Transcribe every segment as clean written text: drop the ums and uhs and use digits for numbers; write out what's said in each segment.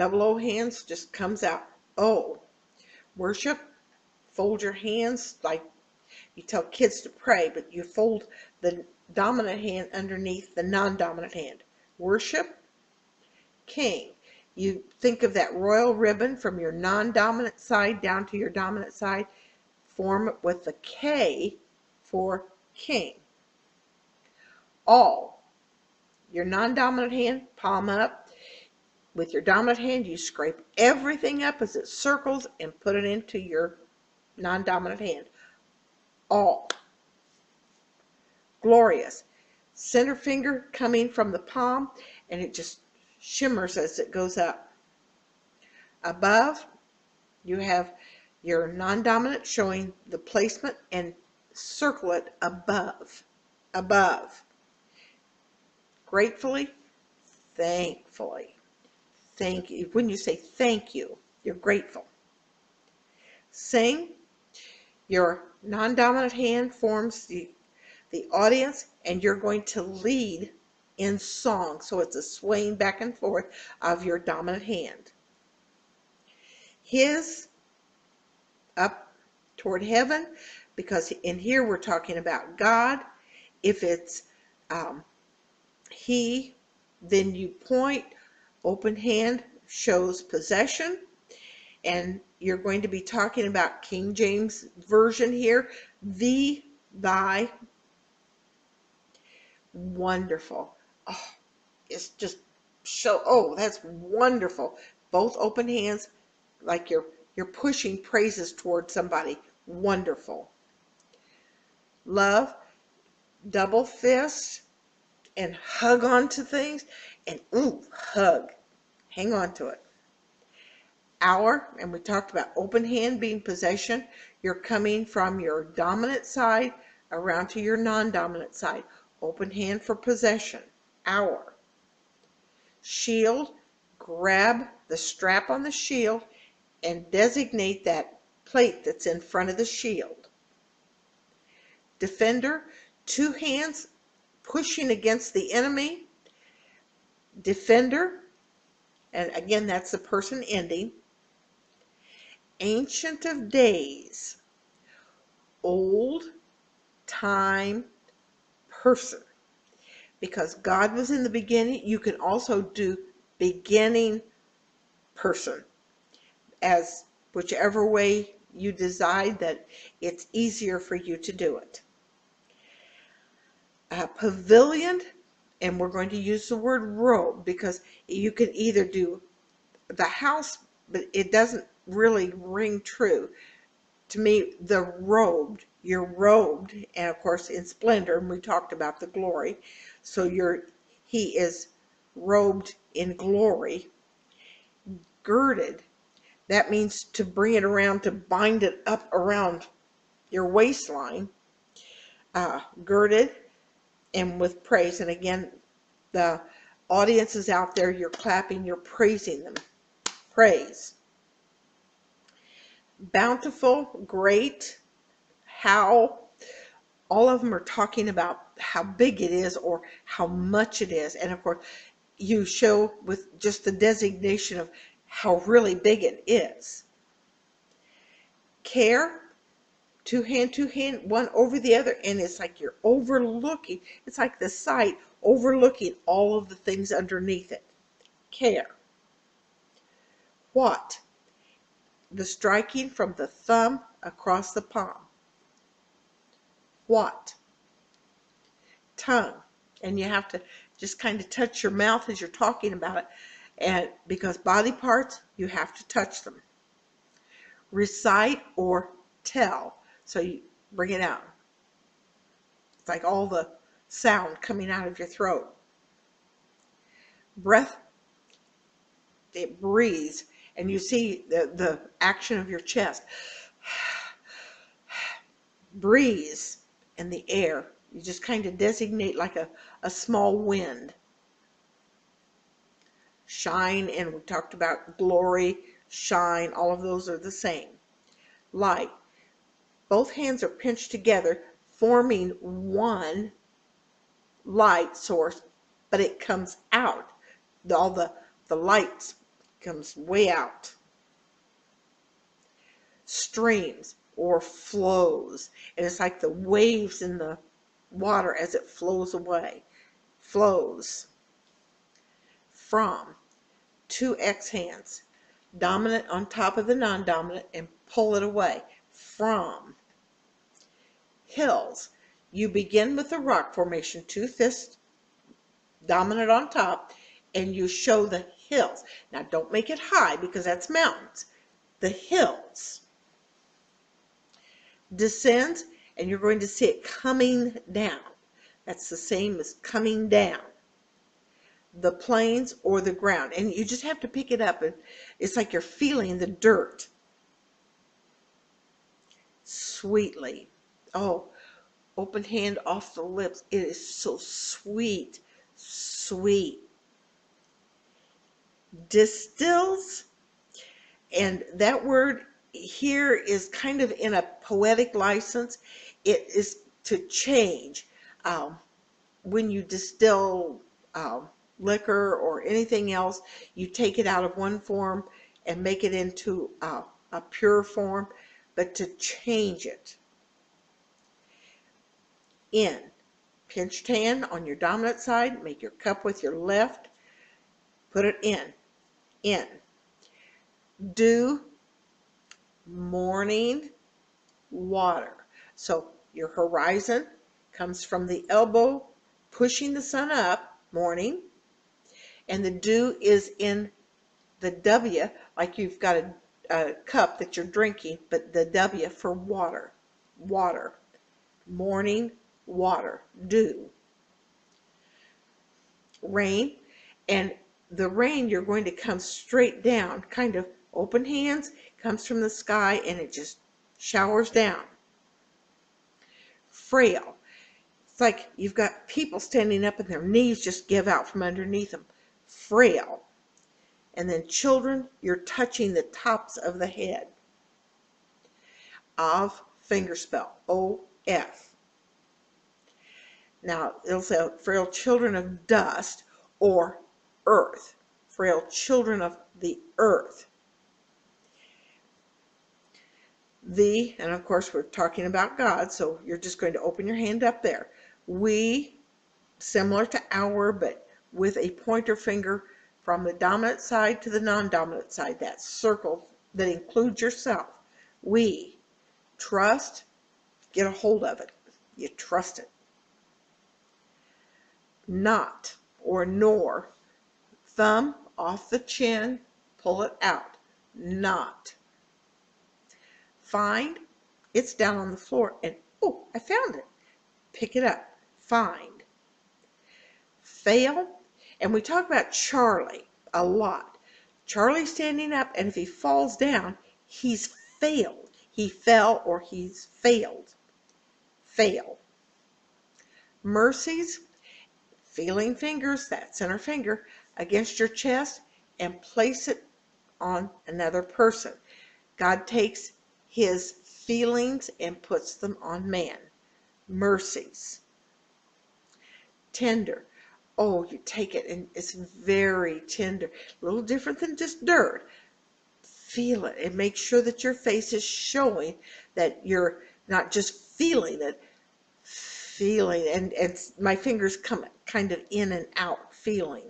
Double O hands just comes out. O. Worship, fold your hands like you tell kids to pray, but you fold the dominant hand underneath the non-dominant hand. Worship, king. You think of that royal ribbon from your non-dominant side down to your dominant side. Form it with the K for king. All. Your non-dominant hand, palm up. With your dominant hand, you scrape everything up as it circles and put it into your non-dominant hand. All. Glorious. Center finger coming from the palm, and it just shimmers as it goes up. Above, you have your non-dominant showing the placement, and circle it above. Above. Gratefully, thankfully. Thank you. When you say thank you, you're grateful. Sing. Your non-dominant hand forms the audience, and you're going to lead in song. So it's a swaying back and forth of your dominant hand. His, up toward heaven, because in here we're talking about God. If it's he, then you point. Open hand shows possession, and you're going to be talking about King James Version here. Thee, thy. Wonderful. Oh, it's just so, oh, that's wonderful. Both open hands, like you're pushing praises towards somebody. Wonderful. Love, double fist, and hug onto things, and ooh, hug. Hang on to it. Hour, and we talked about open hand being possession. You're coming from your dominant side around to your non-dominant side. Open hand for possession. Hour. Shield, grab the strap on the shield and designate that plate that's in front of the shield. Defender, two hands pushing against the enemy. Defender, and again that's the person ending. Ancient of Days, old time person. Because God was in the beginning, you can also do beginning person, as whichever way you decide that it's easier for you to do it. Pavilion, and we're going to use the word robe, because you can either do the house, but it doesn't really ring true. To me, the robed, you're robed, and of course in splendor, and we talked about the glory. So he is robed in glory. Girded, that means to bring it around, to bind it up around your waistline. Girded, and with praise. And again, the audience is out there, you're clapping, you're praising them. Praise. Bountiful, great, how. All of them are talking about how big it is or how much it is. And of course, you show with just the designation of how really big it is. Care, two hand, one over the other, and it's like you're overlooking. It's like the sight overlooking all of the things underneath it. Care. What? The striking from the thumb across the palm. What? Tongue. And you have to just kind of touch your mouth as you're talking about it, and because body parts, you have to touch them. Recite or tell. So you bring it out. It's like all the sound coming out of your throat. Breath, it breathes, and you see the action of your chest. Breeze in the air. You just kind of designate like a small wind. Shine, and we talked about glory, shine, all of those are the same. Light. Both hands are pinched together, forming one light source, but it comes out. All the lights comes way out. Streams or flows, and it's like the waves in the water as it flows away. Flows. From. 2 X hands. Dominant on top of the non-dominant and pull it away. From. Hills. You begin with the rock formation, 2 fists, dominant on top, and you show the hills. Now don't make it high because that's mountains. The hills. Descends, and you're going to see it coming down. That's the same as coming down. The plains or the ground, and you just have to pick it up, and it's like you're feeling the dirt. Sweetly. Oh, open hand off the lips. It is so sweet, sweet. Distills, and that word here is kind of in a poetic license. It is to change. When you distill liquor or anything else, you take it out of one form and make it into a pure form, but to change it. In. Pinched hand on your dominant side, make your cup with your left, put it in. In. Dew, morning, water. So your horizon comes from the elbow, pushing the sun up, morning, and the dew is in the W, like you've got a cup that you're drinking, but the W for water. Water. Morning, water. Dew. Rain, and the rain, you're going to come straight down, kind of open hands, comes from the sky, and it just showers down. Frail. It's like you've got people standing up and their knees just give out from underneath them. Frail. And then children, you're touching the tops of the head. Of, fingerspell, O-F. Now, it'll say frail children of dust or earth. Frail children of the earth. The, and of course we're talking about God, so you're just going to open your hand up there. We, similar to our, but with a pointer finger from the dominant side to the non-dominant side, that circle that includes yourself. We. Trust, get a hold of it. You trust it. Not or nor. Thumb off the chin, pull it out. Not. Find, it's down on the floor, and oh, I found it. Pick it up. Find. Fail, and we talk about Charlie a lot. Charlie's standing up, and if he falls down, he's failed. He fell or he's failed. Fail. Mercies, feeling fingers, that center finger, against your chest and place it on another person. God takes his feelings and puts them on man. Mercies. Tender. Oh, you take it and it's very tender. A little different than just dirt. Feel it and make sure that your face is showing that you're not just feeling it. Feeling, and my fingers come kind of in and out, feeling.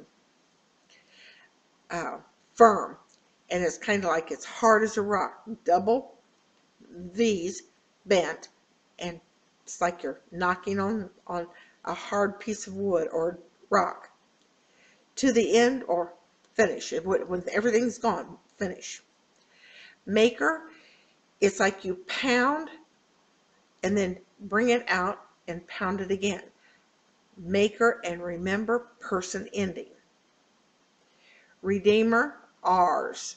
Firm, and it's kind of like it's hard as a rock. Double V's, bent, and it's like you're knocking on a hard piece of wood or rock. To the end or finish. When everything's gone, finish. Maker, it's like you pound and then bring it out and pound it again. Maker, and remember, person ending. Redeemer, R's.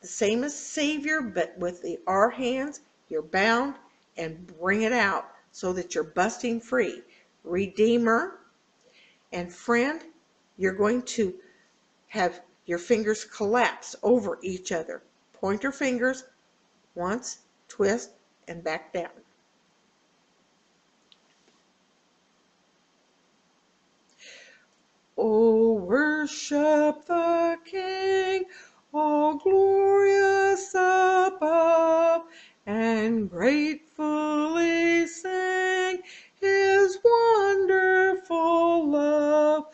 The same as Savior, but with the R hands, you're bound and bring it out so that you're busting free. Redeemer, and friend, you're going to have your fingers collapse over each other. Pointer fingers, once, twist, and back down. Oh, worship the King. and gratefully sing His wonderful love,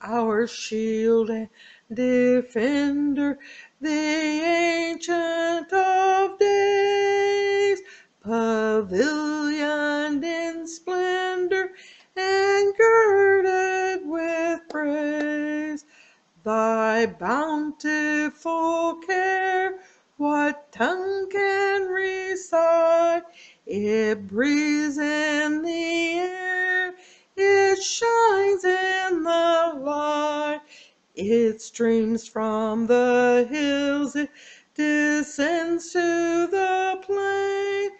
our shield and defender, the Ancient of Days, pavilioned in splendor and girded with praise. Thy bountiful care, what tongue can recite? It breathes in the air, it shines in the light, it streams from the hills, it descends to the plain,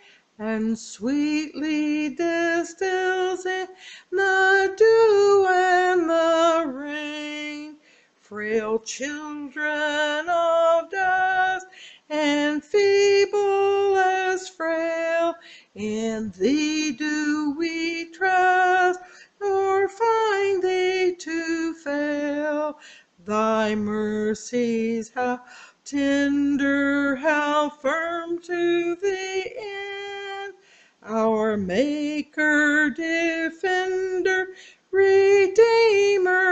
and sweetly distills in the dew and the rain. Frail children of dust, and feeble as frail, in Thee do we trust, nor find Thee to fail. Thy mercies, how tender, how firm to the end, our Maker, Defender, Redeemer,